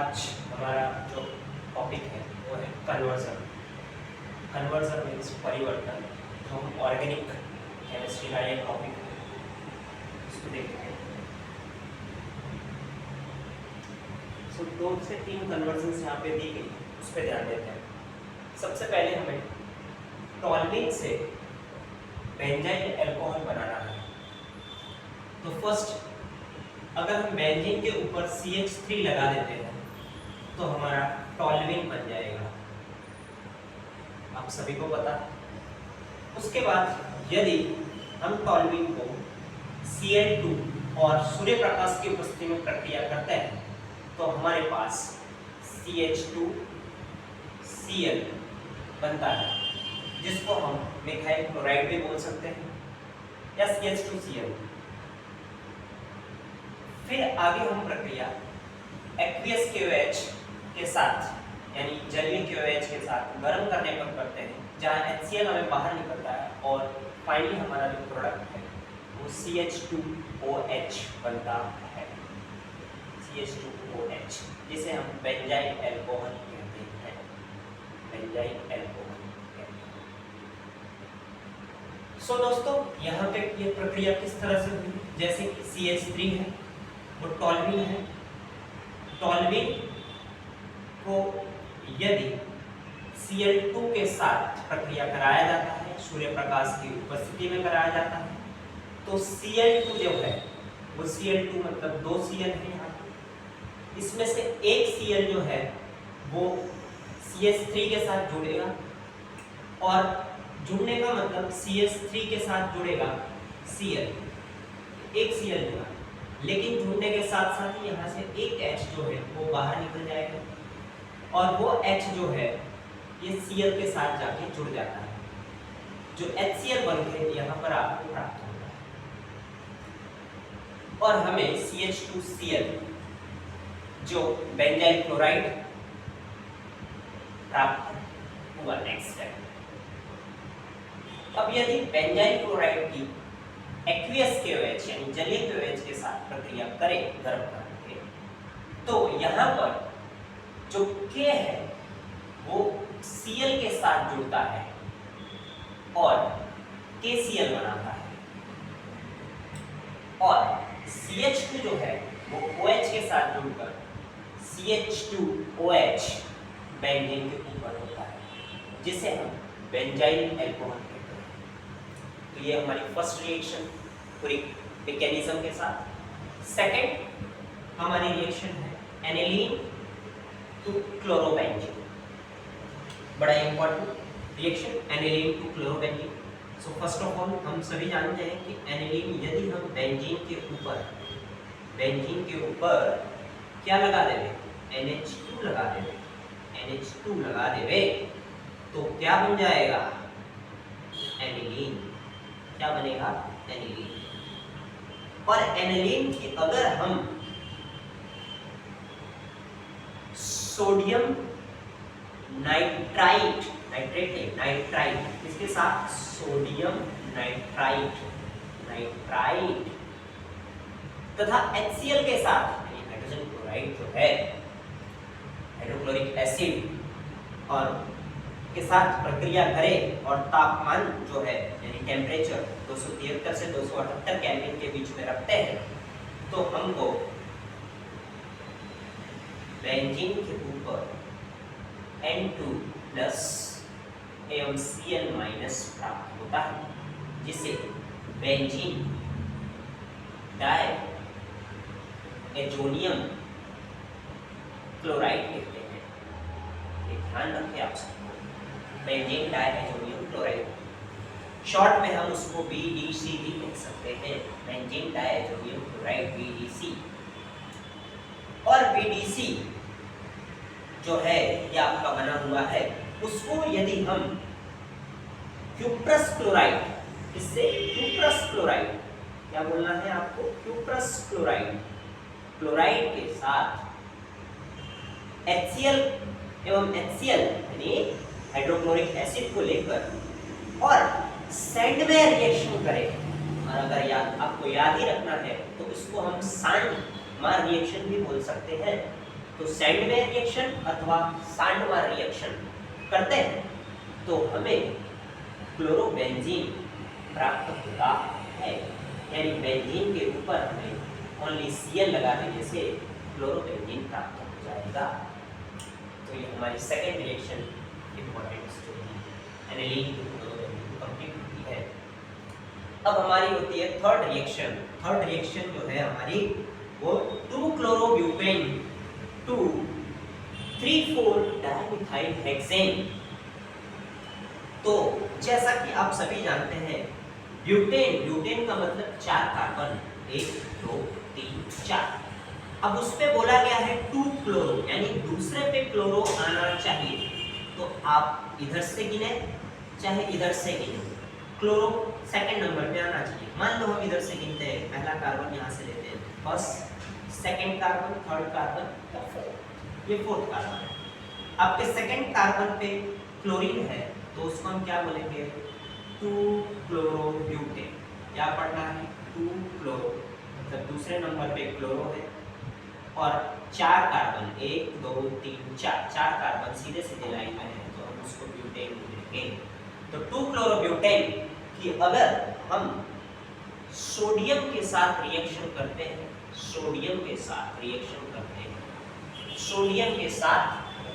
आज हमारा जो टॉपिक है वो है कन्वर्जन। कन्वर्जन मीन्स परिवर्तन। जो हम ऑर्गेनिक केमिस्ट्री का एक टॉपिक है उसको देखते हैं। सो 2 से 3 कन्वर्जन यहाँ पे दी गई, उस पर ध्यान देते हैं। सबसे पहले हमें टॉल्यूइन से बेंजाइल अल्कोहल बनाना है। तो फर्स्ट अगर हम बेंजीन के ऊपर CH3 लगा देते हैं तो हमारा टॉल्यूइन बन जाएगा, आप सभी को पता है। उसके बाद यदि हम टॉल्यूइन को Cl2 और सूर्य प्रकाश की उपस्थिति में प्रक्रिया करते हैं तो हमारे पास CH2Cl बनता है, जिसको हम मिथाइल क्लोराइड भी बोल सकते हैं या CH2Cl। फिर आगे हम प्रक्रिया एक्वियस KOH के साथ यानी जलीय KOH के साथ गर्म करने पर करते हैं, जहाँ HCl हमें बाहर निकलता है और फाइनली हमारा जो प्रोडक्ट है वो CH2OH बनता है। CH2OH जिसे हम बेंजाइल अल्कोहल कहते हैं। बेंजाइल अल्कोहल कहते हैं। सो दोस्तों, यहाँ पे ये प्रक्रिया किस तरह से हुई? जैसे कि CH3 है वो टॉल्यूइन है। टॉल्यूइन को यदि Cl2 के साथ प्रक्रिया कराया जाता है, सूर्य प्रकाश की उपस्थिति में कराया जाता है, तो Cl2 जो है वो Cl2 मतलब 2 Cl है यहाँ पे। इसमें से एक Cl जो है वो CH3 के साथ जुड़ेगा और जुड़ने का मतलब CH3 के साथ जुड़ेगा Cl, एक Cl जुड़ा, लेकिन जुड़ने के साथ साथ ही यहाँ से एक H जो है वो बाहर निकल जाएगा और वो H जो है ये Cl के साथ जाके जुड़ जाता है, जो HCl बन के यहाँ पर आपको प्राप्त होता है और हमें CH2Cl जो बेंजाइल क्लोराइड प्राप्त हुआ। नेक्स्ट स्टेप, अब यदि बेंजाइल क्लोराइड की एक्वियस KOH यानी जलीय KOH के साथ प्रक्रिया करें गर्म करके, तो यहाँ पर जो K है वो Cl के साथ जुड़ता है और KCl बनाता है और CH2 जो है वो OH के साथ जुड़कर CH2OH बेंजीन के ऊपर होता है, जिसे हम बेंजाइल अल्कोहल कहते हैं। तो ये हमारी फर्स्ट रिएक्शन पूरी मैकेनिज्म के साथ। सेकंड हमारी रिएक्शन है एनिलीन टू क्लोरोबेंजीन। बड़ा important reaction aniline to chlorobenzene. So first of all हम सभी जानते हैं कि एनिलीन यदि हम बेंजीन के ऊपर क्या लगा देवे, NH2 लगा देवे, NH2 लगा देवे तो क्या बन जाएगा? एनिलीन। क्या बनेगा? एनिलीन। और एनिलीन की अगर हम सोडियम नाइट्राइट इसके साथ सोडियम नाइट्राइट तथा HCl के साथ यानी हाइड्रोजन क्लोराइड जो है हाइड्रोक्लोरिक एसिड और के साथ प्रक्रिया करें और तापमान जो है यानी टेम्परेचर 273 से 278 केल्विन के बीच में रखते हैं, तो हमको बेंजीन के ऊपर N2 प्लस एवं Cl माइनस प्राप्त होता है, जिसे बेंजीन डाई एजोनियम क्लोराइड कहते हैं। ये ध्यान रखें आप सबको, बेंजीन डाइएजोनियम क्लोराइड। शॉर्ट में हम उसको BDC भी लिख सकते हैं, बेंजीन डाइएजोनियम क्लोराइड BDC। और BDC जो है ये आपका बना हुआ है, उसको यदि हम क्यूप्रस क्लोराइड, इससे क्यूप्रस क्लोराइड, क्या बोलना है आपको? क्यूप्रस क्लोराइड के साथ HCl एवं HCl यानी हाइड्रोक्लोरिक एसिड को लेकर और सैंडवेयर रिएक्शन करें, और अगर आपको याद ही रखना है तो इसको हम सांड मार रिएक्शन भी बोल सकते हैं। तो सैंडवेयर रिएक्शन अथवा सांडमार रिएक्शन करते हैं तो हमें क्लोरोबेंजीन प्राप्त होता है, यानी बेंजीन के ऊपर हमें ओनली Cl लगा देने से क्लोरोबेंजीन प्राप्त हो जाएगा। तो ये हमारी second reaction important story aniline to chlorobenzene complete होती है। अब हमारी होती है थर्ड रिएक्शन। थर्ड रिएक्शन जो है हमारी वो 2-chlorobutane टू 3,4-डाइमिथाइल हेक्सेन। तो जैसा कि आप सभी जानते हैं ब्यूटेन, ब्यूटेन का मतलब 4 कार्बन, 1 2 3 4। अब उस पे बोला गया है 2-chloro, यानी दूसरे पे क्लोरो आना चाहिए। तो आप इधर से गिने चाहे इधर से गिने, क्लोरो सेकंड नंबर पे आना चाहिए। मान लो हम इधर से गिनते हैं, पहला कार्बन यहाँ से लेते हैं, first, second carbon, third carbon, fourth, ये फोर्थ कार्बन है। आपके सेकंड कार्बन पे क्लोरीन है तो उसको हम क्या बोलेंगे, 2-chlorobutane। क्या पढ़ना है, 2-chloro, मतलब दूसरे नंबर पे क्लोरो है और 4 कार्बन, 1 2 3 4 कार्बन सीधे सीधे लाइन में है तो हम उसको ब्यूटेन बोलेंगे। तो 2-chlorobutane कि अगर हम सोडियम के साथ रिएक्शन करते हैं, सोडियम के साथ रिएक्शन करते हैं, सोडियम के साथ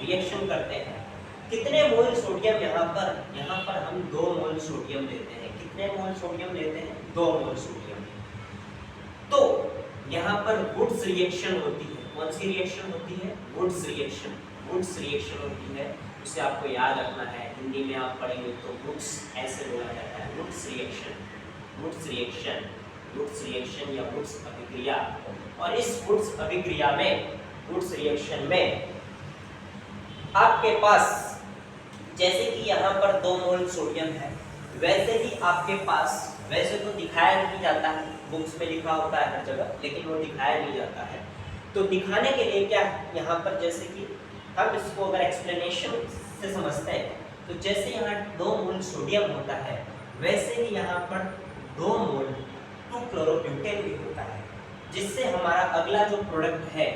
रिएक्शन करते हैं, कितने मोल सोडियम यहाँ पर हम 2 मोल सोडियम लेते हैं। कितने मोल सोडियम लेते हैं, 2 मोल सोडियम। तो यहाँ पर वुड्स रिएक्शन होती है। कौन सी रिएक्शन होती है, वुड्स रिएक्शन। वुड्स रिएक्शन होती है, उसे आपको याद रखना है। हिंदी में आप पढ़ेंगे तो वुड्स ऐसे बोला जाता है, Wurtz reaction, Wurtz reaction, Wurtz reaction या वुड्स अभिक्रिया। और इस वुड्स अभिक्रिया में, वुड्स रिएक्शन में आपके पास जैसे कि यहाँ पर 2 मोल सोडियम है, वैसे ही आपके पास, वैसे तो दिखाया नहीं जाता है, बुक्स में लिखा होता है हर जगह, लेकिन वो दिखाया नहीं जाता है। तो दिखाने के लिए क्या है, यहाँ पर जैसे कि हम इसको अगर एक्सप्लेनेशन से समझते हैं तो जैसे यहाँ 2 मोल सोडियम होता है वैसे ही यहाँ पर 2 मोल 2-chlorobutane भी होता है, जिससे हमारा अगला जो प्रोडक्ट है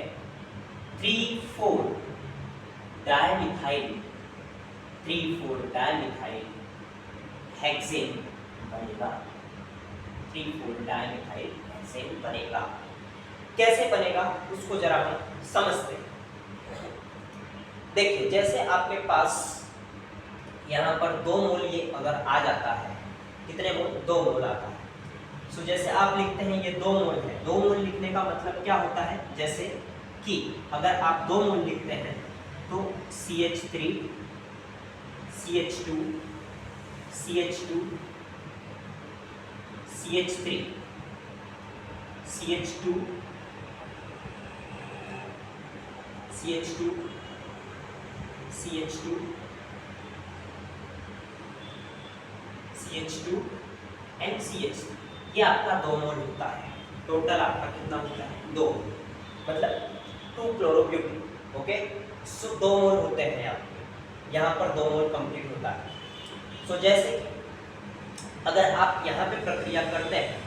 3,4-डाइमिथाइल हेक्सेन बनेगा। 3,4-डाइमिथाइल हेक्सेन बनेगा। कैसे बनेगा उसको जरा हम समझते हैं। देखिए जैसे आपके पास यहाँ पर 2 मोल ये अगर आ जाता है, कितने मोल, 2 मोल आता है। सो जैसे आप लिखते हैं ये 2 मोल है, 2 मोल लिखने का मतलब क्या होता है, जैसे कि अगर आप 2 मोल लिखते हैं तो CH3 CH2 CH2 CH3 CH2 CH2 CH2 CH2 and CH3, ये आपका 2 मोल होता है। टोटल आपका कितना होता है, 2, मतलब 2-chlorobutane। ओके, सो 2 मोल होते हैं यहाँ पर 2 मोल कंप्लीट होता है। सो जैसे अगर आप यहाँ पे प्रक्रिया करते हैं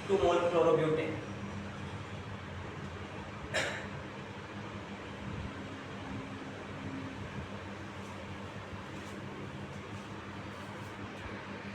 2 मोल क्लोरोब्यूटेन